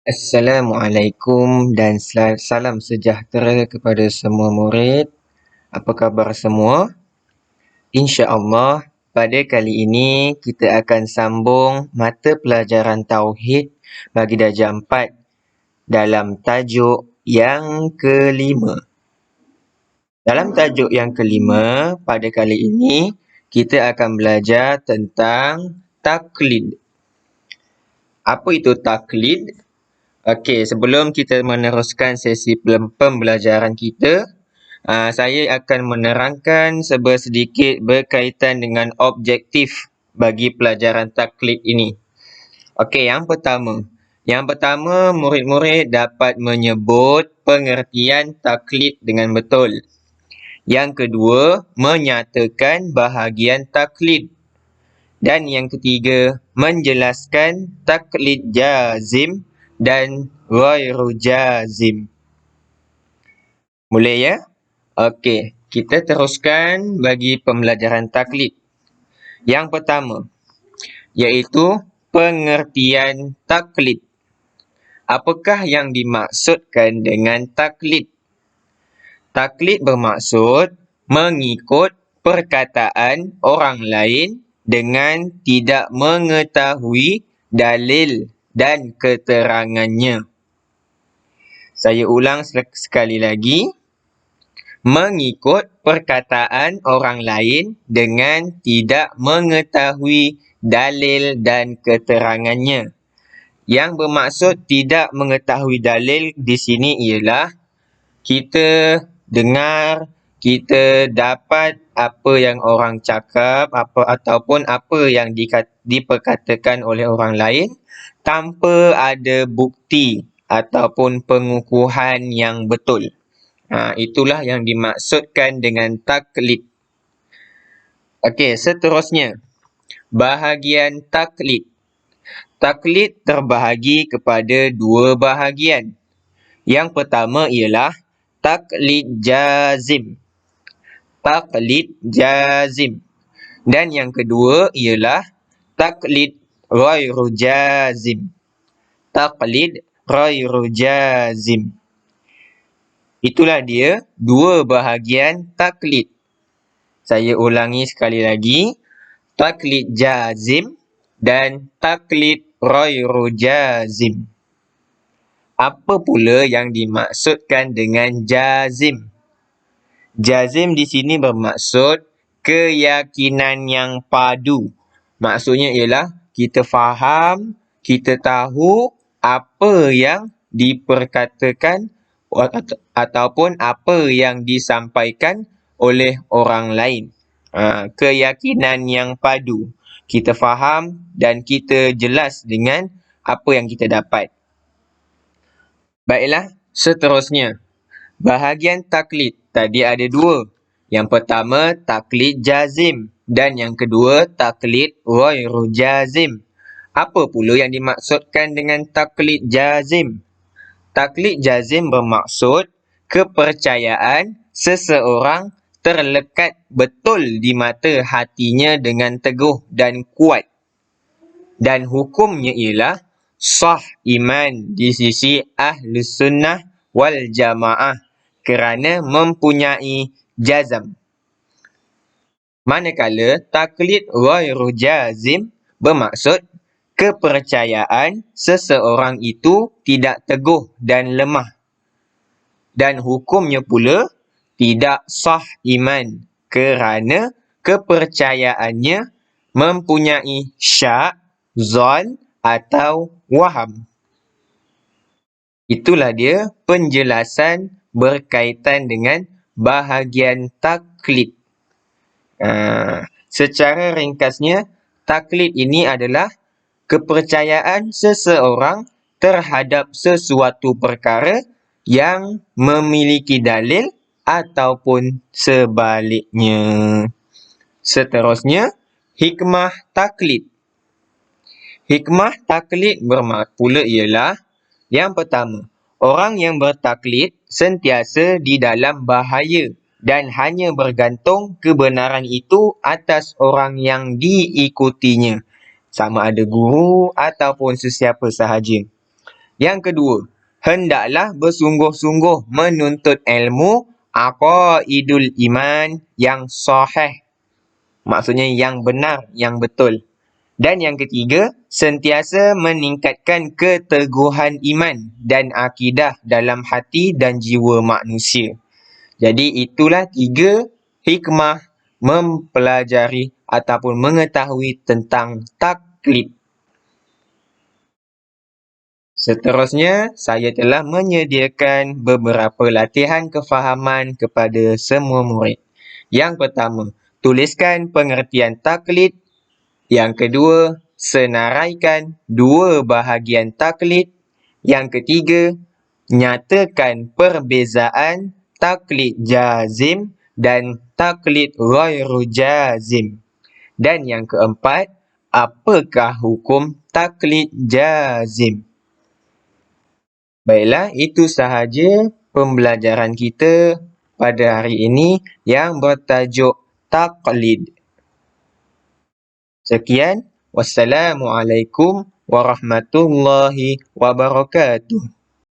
Assalamualaikum dan salam sejahtera kepada semua murid. Apa khabar semua? InsyaAllah, pada kali ini kita akan sambung mata pelajaran Tauhid bagi darjah 4 dalam tajuk yang kelima. Dalam tajuk yang kelima, pada kali ini kita akan belajar tentang taklid. Apa itu taklid? Okey, sebelum kita meneruskan sesi pembelajaran kita, saya akan menerangkan sedikit berkaitan dengan objektif bagi pelajaran taklid ini. Okey, yang pertama. Yang pertama, murid-murid dapat menyebut pengertian taklid dengan betul. Yang kedua, menyatakan bahagian taklid. Dan yang ketiga, menjelaskan taklid jazim dan ghairu jazim. Boleh ya? Okey, kita teruskan bagi pembelajaran taklid. Yang pertama, iaitu pengertian taklid. Apakah yang dimaksudkan dengan taklid? Taklid bermaksud mengikut perkataan orang lain dengan tidak mengetahui dalil dan keterangannya. Saya ulang sekali lagi. Mengikut perkataan orang lain dengan tidak mengetahui dalil dan keterangannya. Yang bermaksud tidak mengetahui dalil di sini ialah kita dengar, kita dapat apa yang orang cakap ataupun apa yang diperkatakan oleh orang lain tanpa ada bukti ataupun pengukuhan yang betul. Itulah yang dimaksudkan dengan taklid. Okey, seterusnya. Bahagian taklid. Taklid terbahagi kepada dua bahagian. Yang pertama ialah taklid jazim. Taklid jazim. Dan yang kedua ialah taklid ghairu jazim. Taklid ghairu jazim. Itulah dia dua bahagian taklid. Saya ulangi sekali lagi. Taklid jazim dan taklid ghairu jazim. Apa pula yang dimaksudkan dengan jazim? Jazim di sini bermaksud keyakinan yang padu. Maksudnya ialah kita faham, kita tahu apa yang diperkatakan ataupun apa yang disampaikan oleh orang lain. Keyakinan yang padu. Kita faham dan kita jelas dengan apa yang kita dapat. Baiklah, seterusnya. Bahagian taklid. Tadi ada dua. Yang pertama, taklid jazim. Dan yang kedua, taklid ghairu jazim. Apa pula yang dimaksudkan dengan taklid jazim? Taklid jazim bermaksud kepercayaan seseorang terlekat betul di mata hatinya dengan teguh dan kuat. Dan hukumnya ialah sah iman di sisi Ahlus Sunnah wal Jamaah kerana mempunyai jazam. Manakala taklid ghairu jazim bermaksud kepercayaan seseorang itu tidak teguh dan lemah. Dan hukumnya pula tidak sah iman kerana kepercayaannya mempunyai syak, zon atau waham. Itulah dia penjelasan berkaitan dengan bahagian taklid. Secara ringkasnya, taklid ini adalah kepercayaan seseorang terhadap sesuatu perkara yang memiliki dalil ataupun sebaliknya. Seterusnya, hikmah taklid. Hikmah taklid pula ialah yang pertama, orang yang bertaklid sentiasa di dalam bahaya dan hanya bergantung kebenaran itu atas orang yang diikutinya, sama ada guru ataupun sesiapa sahaja. Yang kedua, hendaklah bersungguh-sungguh menuntut ilmu aqaidul iman yang sahih. Maksudnya yang benar, yang betul. Dan yang ketiga, sentiasa meningkatkan keteguhan iman dan akidah dalam hati dan jiwa manusia. Jadi itulah 3 hikmah mempelajari ataupun mengetahui tentang taklid. Seterusnya, saya telah menyediakan beberapa latihan kefahaman kepada semua murid. Yang pertama, tuliskan pengertian taklid. Yang kedua, senaraikan 2 bahagian taklid. Yang ketiga, nyatakan perbezaan taklid jazim dan taklid ghairu jazim. Dan yang keempat, apakah hukum taklid jazim? Baiklah, itu sahaja pembelajaran kita pada hari ini yang bertajuk taklid. Sekian, wassalamualaikum warahmatullahi wabarakatuh.